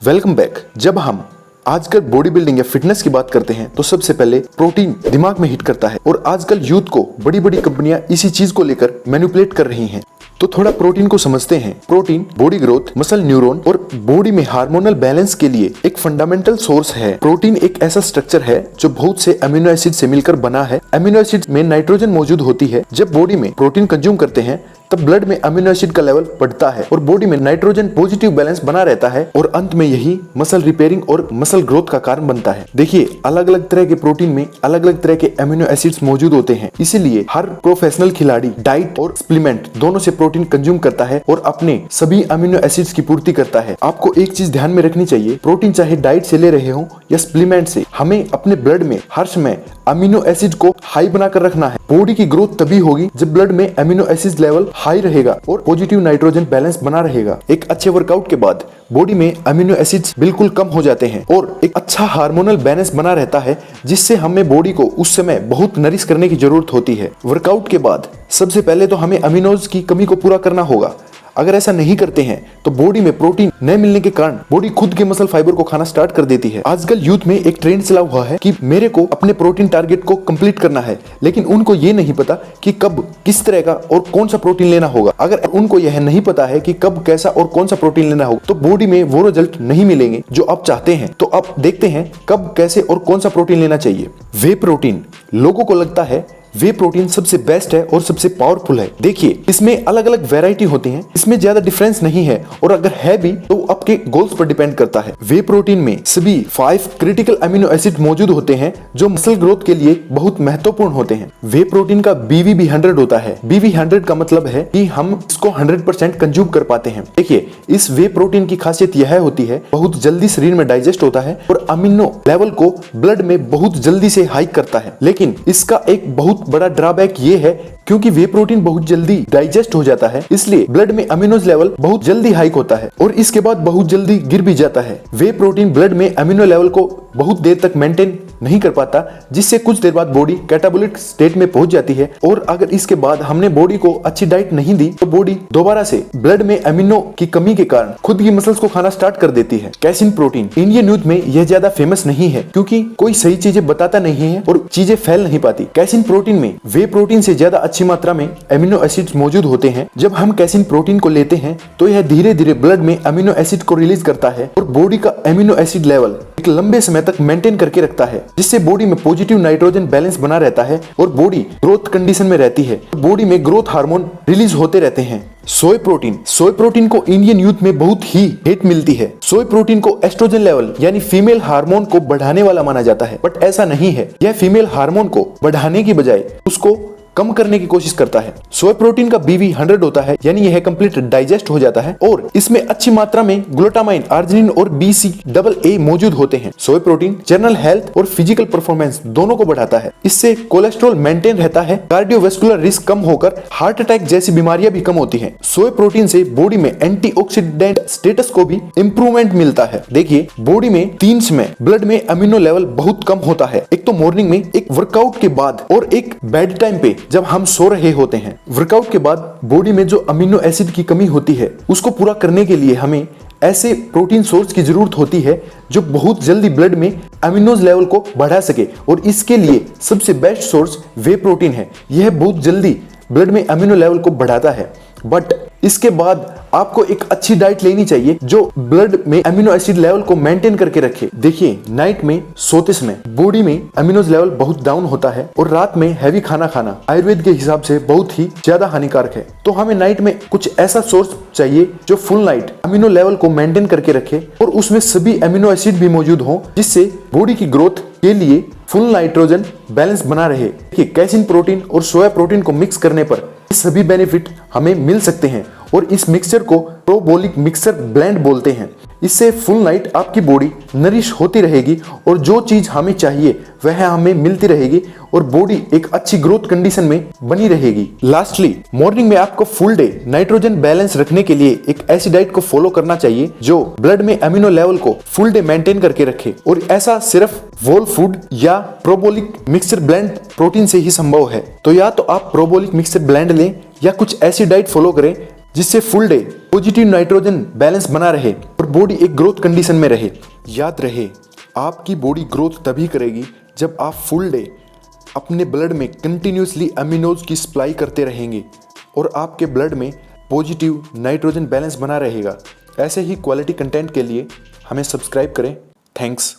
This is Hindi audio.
Welcome back. जब हम आजकल बॉडी बिल्डिंग या फिटनेस की बात करते हैं तो सबसे पहले प्रोटीन दिमाग में हिट करता है और आजकल यूथ को बड़ी बड़ी कंपनियां इसी चीज को लेकर मैनिपुलेट कर रही हैं। तो थोड़ा प्रोटीन को समझते हैं। Protein body growth, muscle neuron और बॉडी में हार्मोनल बैलेंस के लिए एक फंडामेंटल सोर्स है। प्रोटीन एक ऐसा स्ट्रक्चर है जो बहुत से अमीनो एसिड से मिलकर बना है। अमीनो एसिड में नाइट्रोजन मौजूद होती है। जब बॉडी में प्रोटीन कंज्यूम करते हैं तब ब्लड में अमीनो एसिड का लेवल बढ़ता है और बॉडी में नाइट्रोजन पॉजिटिव बैलेंस बना रहता है और अंत में यही मसल रिपेयरिंग और मसल ग्रोथ का कारण बनता है। देखिए, अलग अलग तरह के प्रोटीन में अलग अलग तरह के अमीनो एसिड्स मौजूद होते हैं, इसीलिए हर प्रोफेशनल खिलाड़ी डाइट और सप्लीमेंट दोनों से प्रोटीन कंज्यूम करता है और अपने सभी अमीनो एसिड्स की पूर्ति करता है। आपको एक चीज ध्यान में रखनी चाहिए, प्रोटीन चाहे डाइट से ले रहे हो या सप्लीमेंट से, हमें अपने ब्लड में हर समय अमीनो एसिड को हाई बनाकर रखना है। बॉडी की ग्रोथ तभी होगी जब ब्लड में अमीनो एसिड लेवल हाई रहेगा और पॉजिटिव नाइट्रोजन बैलेंस बना रहेगा। एक अच्छे वर्कआउट के बाद बॉडी में अमीनो एसिड्स बिल्कुल कम हो जाते हैं और एक अच्छा हार्मोनल बैलेंस बना रहता है, जिससे हमें बॉडी को उस समय बहुत नरिश करने की जरूरत होती है। वर्कआउट के बाद सबसे पहले तो हमें अमीनोज की कमी को पूरा करना होगा। अगर ऐसा नहीं करते हैं तो बॉडी में प्रोटीन न मिलने के कारण बॉडी खुद के मसल फाइबर को खाना स्टार्ट कर देती है। आजकल यूथ में एक ट्रेंड चला हुआ है कि मेरे को अपने प्रोटीन टारगेट को कंप्लीट करना है, लेकिन उनको ये नहीं पता कि कब किस तरह का और कौन सा प्रोटीन लेना होगा। अगर उनको यह नहीं पता है कि कब कैसा और कौन सा प्रोटीन लेना होगा तो बॉडी में वो रिजल्ट नहीं मिलेंगे जो आप चाहते हैं। तो आप देखते हैं कब, कैसे और कौन सा प्रोटीन लेना चाहिए। वे प्रोटीन लोगों को लगता है वे प्रोटीन सबसे बेस्ट है और सबसे पावरफुल है। देखिए, इसमें अलग अलग वैरायटी होती हैं, इसमें ज्यादा डिफरेंस नहीं है और अगर है भी तो आपके गोल्स पर डिपेंड करता है। वे प्रोटीन में सभी 5 क्रिटिकल अमीनो एसिड मौजूद होते हैं जो मसल ग्रोथ के लिए बहुत महत्वपूर्ण होते हैं। वे प्रोटीन का BV भी 100 होता है। BV 100 का मतलब है कि हम इसको 100% कंज्यूम कर पाते हैं। देखिए, इस वे प्रोटीन की खासियत यह होती है बहुत जल्दी शरीर में डाइजेस्ट होता है और अमीनो लेवल को ब्लड में बहुत जल्दी से हाइक करता है। लेकिन इसका एक बहुत बड़ा ड्रॉबैक ये है, क्योंकि वे प्रोटीन बहुत जल्दी डाइजेस्ट हो जाता है, इसलिए ब्लड में अमीनोज लेवल बहुत जल्दी हाइक होता है और इसके बाद बहुत जल्दी गिर भी जाता है। वे प्रोटीन ब्लड में अमीनो लेवल को बहुत देर तक मेंटेन नहीं कर पाता, जिससे कुछ देर बाद बॉडी कैटाबोलिक स्टेट में पहुंच जाती है और अगर इसके बाद हमने बॉडी को अच्छी डाइट नहीं दी तो बॉडी दोबारा से ब्लड में अमीनो की कमी के कारण खुद की मसल्स को खाना स्टार्ट कर देती है। कैसीन प्रोटीन इंडियन यूथ में यह ज्यादा फेमस नहीं है क्योंकि कोई सही चीजें बताता नहीं है और चीजें फैल नहीं पाती। कैसीन प्रोटीन में वे प्रोटीन से ज्यादा अच्छी मात्रा में अमीनो एसिड्स मौजूद होते हैं। जब हम कैसीन प्रोटीन को लेते हैं तो यह धीरे धीरे ब्लड में अमीनो एसिड को रिलीज करता है और बॉडी का अमीनो एसिड लेवल एक लंबे समय तक मेंटेन करके रखता है, जिससे बॉडी में पॉजिटिव नाइट्रोजन बैलेंस बना रहता है और बॉडी ग्रोथ कंडीशन में रहती है। बॉडी में ग्रोथ हार्मोन रिलीज होते रहते हैं। सोय प्रोटीन को इंडियन यूथ में बहुत ही हेट मिलती है। सोय प्रोटीन को एस्ट्रोजन लेवल यानी फीमेल हार्मोन को बढ़ाने वाला माना जाता है, बट ऐसा नहीं है। यह फीमेल हार्मोन को बढ़ाने की बजाय उसको कम करने की कोशिश करता है। सोय प्रोटीन का BV 100 होता है, यानी यह कंप्लीट डाइजेस्ट हो जाता है और इसमें अच्छी मात्रा में ग्लूटामाइन, आर्जिनिन और BCAA मौजूद होते हैं। सोय प्रोटीन जनरल हेल्थ और फिजिकल परफॉर्मेंस दोनों को बढ़ाता है। इससे कोलेस्ट्रॉल मेंटेन रहता है, कार्डियोवैस्कुलर रिस्क कम होकर हार्ट अटैक जैसी बीमारियां भी कम होती हैं। सोय प्रोटीन से बॉडी में एंटीऑक्सीडेंट स्टेटस को भी इंप्रूवमेंट मिलता है। देखिए, बॉडी में 3 समय ब्लड में अमीनो लेवल बहुत कम होता है, एक तो मॉर्निंग में, एक वर्कआउट के बाद और एक बेड टाइम पे जब हम सो रहे होते हैं। वर्कआउट के बाद बॉडी में जो अमीनो एसिड की कमी होती है उसको पूरा करने के लिए हमें ऐसे प्रोटीन सोर्स की जरूरत होती है जो बहुत जल्दी ब्लड में अमीनोज लेवल को बढ़ा सके और इसके लिए सबसे बेस्ट सोर्स वे प्रोटीन है। यह बहुत जल्दी ब्लड में अमीनो लेवल को बढ़ाता है, बट इसके बाद आपको एक अच्छी डाइट लेनी चाहिए जो ब्लड में अमीनो एसिड लेवल को मेंटेन करके रखे। देखिए, नाइट में सोते समय बॉडी में अमीनोज लेवल बहुत डाउन होता है और रात में हैवी खाना खाना आयुर्वेद के हिसाब से बहुत ही ज्यादा हानिकारक है। तो हमें नाइट में कुछ ऐसा सोर्स चाहिए जो फुल नाइट अमीनो लेवल को मेंटेन करके रखे और उसमें सभी अमीनो एसिड भी मौजूद हो, जिससे बॉडी की ग्रोथ के लिए फुल नाइट्रोजन बैलेंस बना रहे। देखिए, कैसीन प्रोटीन और सोया प्रोटीन को मिक्स करने पर सभी बेनिफिट हमें मिल सकते हैं और इस मिक्सचर को प्रोबोलिक मिक्सर ब्लेंड बोलते हैं। इससे फुल नाइट आपकी बॉडी नरिश होती रहेगी और जो चीज हमें चाहिए वह हमें मिलती रहेगी और बॉडी एक अच्छी ग्रोथ कंडीशन में बनी रहेगी। लास्टली, मॉर्निंग में आपको फुल डे नाइट्रोजन बैलेंस रखने के लिए एक ऐसी डाइट को फॉलो करना चाहिए जो ब्लड में अमीनो लेवल को फुल डे मेंटेन करके रखे और ऐसा सिर्फ वोल फूड या प्रोबोलिक मिक्सर ब्लेंड प्रोटीन से ही संभव है। तो या तो आप प्रोबोलिक मिक्सर ब्लेंड लें या कुछ ऐसी डाइट फॉलो करें जिससे full day positive nitrogen balance बना रहे और बॉडी एक ग्रोथ कंडीशन में रहे। याद रहे, आपकी बॉडी ग्रोथ तभी करेगी जब आप फुल डे अपने ब्लड में कंटिन्यूसली अमीनोज की सप्लाई करते रहेंगे और आपके ब्लड में पॉजिटिव नाइट्रोजन बैलेंस बना रहेगा। ऐसे ही क्वालिटी कंटेंट के लिए हमें सब्सक्राइब करें। थैंक्स।